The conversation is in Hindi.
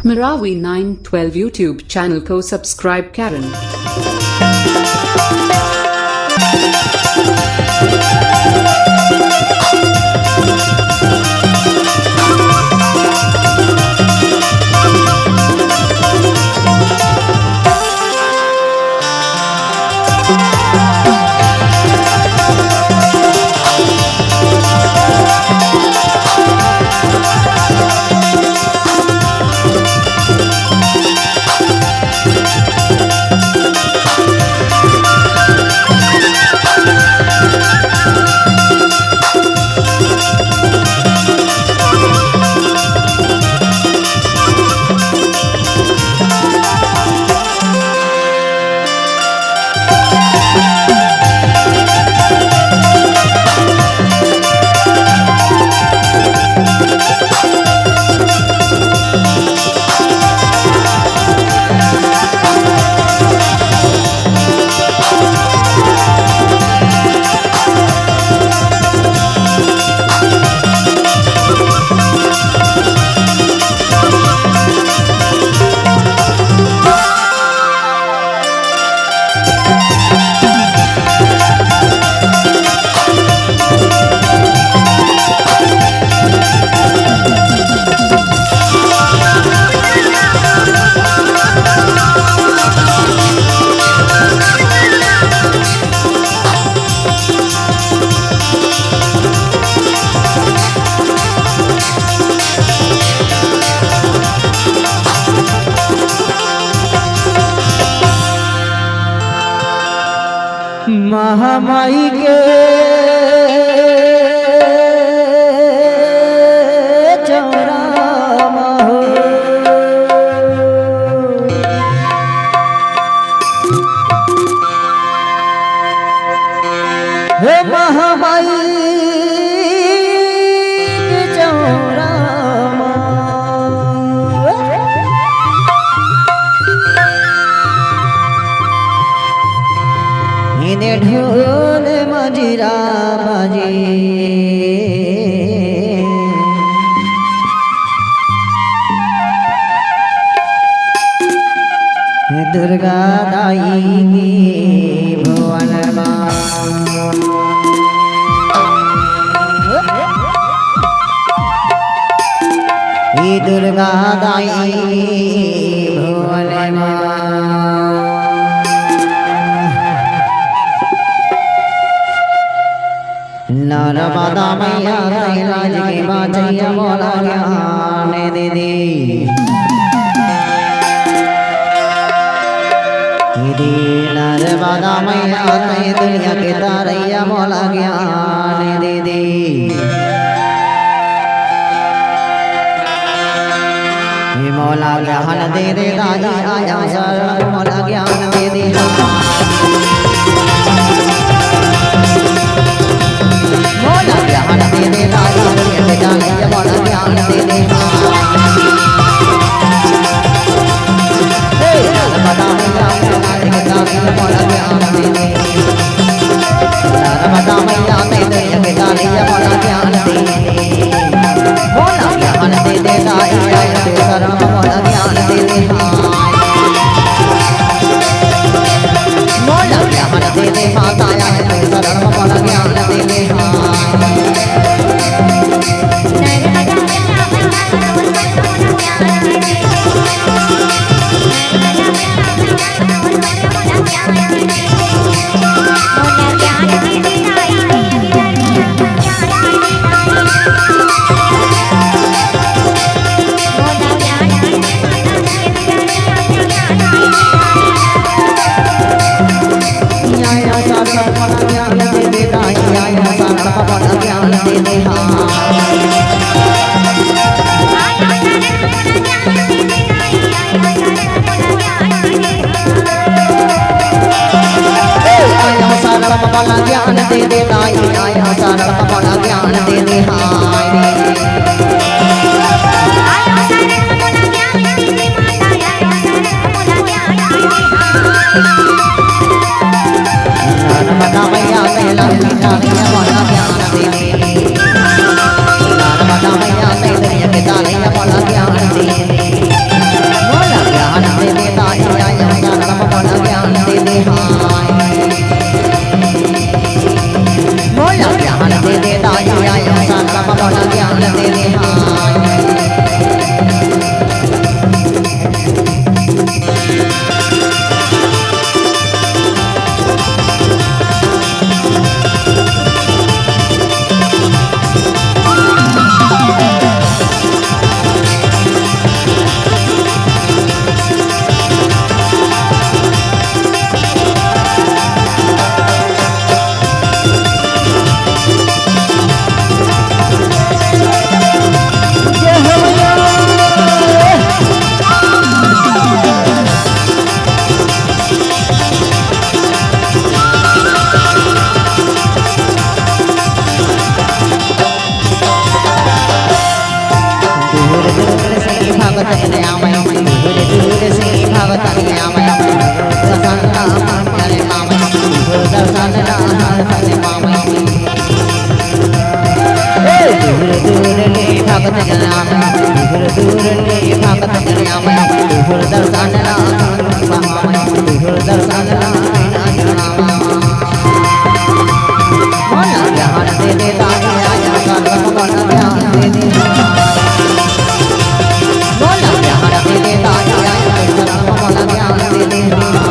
Marawi 912 YouTube channel को सब्सक्राइब करें। महामाई के चौराम हो हे महामाई के चौराम इन्हें ढोल मजीरा बाजे दुर्गा दाई भुवन दुर्गा दाई भुवन नर्मदा मैया राज के बाजैया बोला ज्ञान दीदी नर्मदा मैया दुनिया के तारैया बोला ज्ञान दीदी मोला ज्ञान दे दे दाई आया सर मोला ज्ञान दे दे मोला ज्ञान दे दे दाई आया मोला ज्ञान दे दे नर्मदा मैया मोला ज्ञान दे दे नर्मदा मैया दुनिया के तारैया मोला ज्ञान दे मोला ज्ञान दे दे दाई आया मोला ज्ञान दे दे मोला ज्ञान दे दे माता शरण मोला ज्ञान दे दे भगत कन्यामय दूर दूर से भगत कन्यामय दर्शन चले मामय दर्शन चले मामय दूर दूर ले भगत कन्यामय दूर दूर ले भगत कन्यामय दूर दर्शन मामय दूर दर्शन मोला ध्यान दे देता आया सर्व मन ध्यान दे देता मोला ध्यान दे देता आया सर्व मन ध्यान दे देता मोला